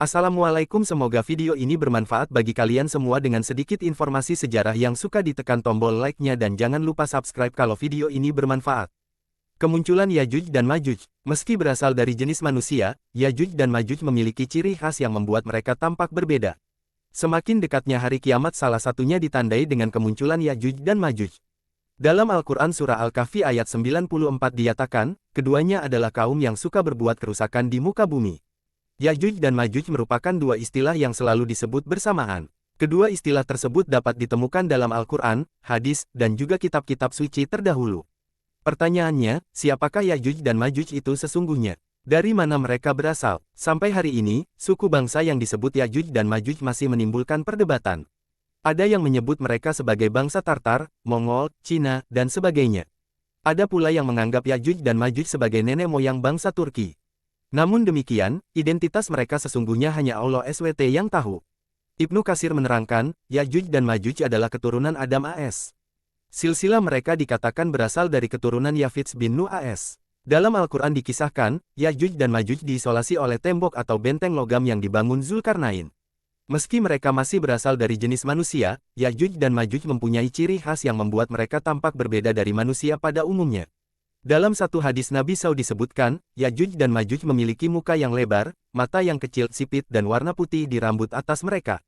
Assalamualaikum, semoga video ini bermanfaat bagi kalian semua dengan sedikit informasi sejarah yang suka ditekan tombol like-nya dan jangan lupa subscribe kalau video ini bermanfaat. Kemunculan Yajuj dan Majuj. Meski berasal dari jenis manusia, Yajuj dan Majuj memiliki ciri khas yang membuat mereka tampak berbeda. Semakin dekatnya hari kiamat salah satunya ditandai dengan kemunculan Yajuj dan Majuj. Dalam Al-Quran Surah Al-Kahfi ayat 94 dinyatakan, keduanya adalah kaum yang suka berbuat kerusakan di muka bumi. Yajuj dan Majuj merupakan dua istilah yang selalu disebut bersamaan. Kedua istilah tersebut dapat ditemukan dalam Al-Quran, hadis, dan juga kitab-kitab suci terdahulu. Pertanyaannya, siapakah Yajuj dan Majuj itu sesungguhnya? Dari mana mereka berasal? Sampai hari ini, suku bangsa yang disebut Yajuj dan Majuj masih menimbulkan perdebatan. Ada yang menyebut mereka sebagai bangsa Tartar, Mongol, Cina, dan sebagainya. Ada pula yang menganggap Yajuj dan Majuj sebagai nenek moyang bangsa Turki. Namun demikian, identitas mereka sesungguhnya hanya Allah SWT yang tahu. Ibnu Katsir menerangkan, Yajuj dan Majuj adalah keturunan Adam AS. Silsilah mereka dikatakan berasal dari keturunan Yafits bin Nuh AS. Dalam Al-Quran dikisahkan, Yajuj dan Majuj diisolasi oleh tembok atau benteng logam yang dibangun Zulkarnain. Meski mereka masih berasal dari jenis manusia, Yajuj dan Majuj mempunyai ciri khas yang membuat mereka tampak berbeda dari manusia pada umumnya. Dalam satu hadis Nabi SAW disebutkan, Yajuj dan Majuj memiliki muka yang lebar, mata yang kecil, sipit dan warna putih di rambut atas mereka.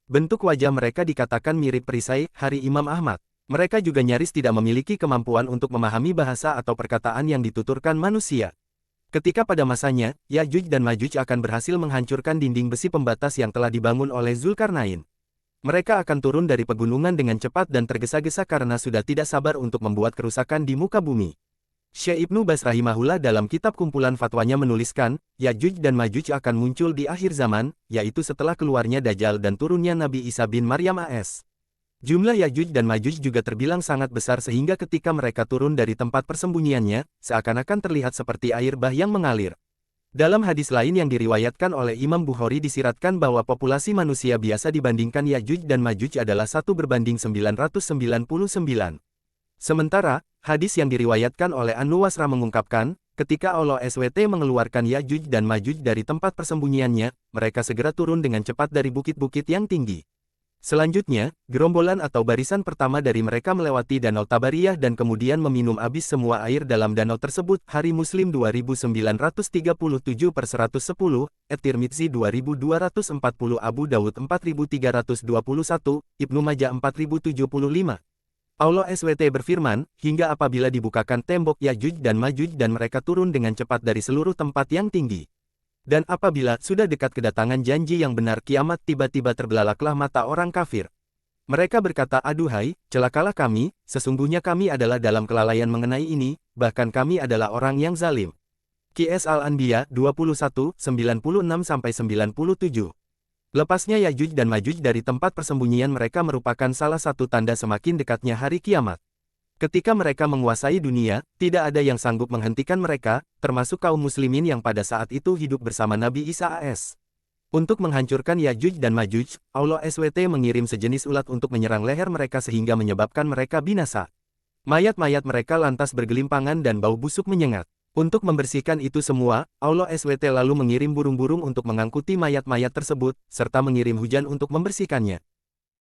Bentuk wajah mereka dikatakan mirip perisai, hari Imam Ahmad. Mereka juga nyaris tidak memiliki kemampuan untuk memahami bahasa atau perkataan yang dituturkan manusia. Ketika pada masanya, Yajuj dan Majuj akan berhasil menghancurkan dinding besi pembatas yang telah dibangun oleh Zulkarnain. Mereka akan turun dari pegunungan dengan cepat dan tergesa-gesa karena sudah tidak sabar untuk membuat kerusakan di muka bumi. Syekh Ibnu Baz rahimahullah dalam kitab kumpulan fatwanya menuliskan, Yajuj dan Majuj akan muncul di akhir zaman, yaitu setelah keluarnya Dajjal dan turunnya Nabi Isa bin Maryam AS. Jumlah Yajuj dan Majuj juga terbilang sangat besar sehingga ketika mereka turun dari tempat persembunyiannya, seakan-akan terlihat seperti air bah yang mengalir. Dalam hadis lain yang diriwayatkan oleh Imam Bukhari disiratkan bahwa populasi manusia biasa dibandingkan Yajuj dan Majuj adalah 1:999. Sementara, hadis yang diriwayatkan oleh An-Nuwasrah mengungkapkan, ketika Allah SWT mengeluarkan Yajuj dan Majuj dari tempat persembunyiannya, mereka segera turun dengan cepat dari bukit-bukit yang tinggi. Selanjutnya, gerombolan atau barisan pertama dari mereka melewati Danau Tabariyah dan kemudian meminum habis semua air dalam danau tersebut. Hari Muslim 2937/110, At-Tirmidzi 2240, Abu Dawud 4321, Ibnu Majah 4075. Allah SWT berfirman, hingga apabila dibukakan tembok Yajuj dan Majuj dan mereka turun dengan cepat dari seluruh tempat yang tinggi. Dan apabila sudah dekat kedatangan janji yang benar kiamat tiba-tiba terbelalaklah mata orang kafir. Mereka berkata, aduhai, celakalah kami, sesungguhnya kami adalah dalam kelalaian mengenai ini, bahkan kami adalah orang yang zalim. Qs Al-Anbiya 21, 96-97. Lepasnya Yajuj dan Majuj dari tempat persembunyian mereka merupakan salah satu tanda semakin dekatnya hari kiamat. Ketika mereka menguasai dunia, tidak ada yang sanggup menghentikan mereka, termasuk kaum muslimin yang pada saat itu hidup bersama Nabi Isa AS. Untuk menghancurkan Yajuj dan Majuj, Allah SWT mengirim sejenis ulat untuk menyerang leher mereka sehingga menyebabkan mereka binasa. Mayat-mayat mereka lantas bergelimpangan dan bau busuk menyengat. Untuk membersihkan itu semua, Allah SWT lalu mengirim burung-burung untuk mengangkuti mayat-mayat tersebut, serta mengirim hujan untuk membersihkannya.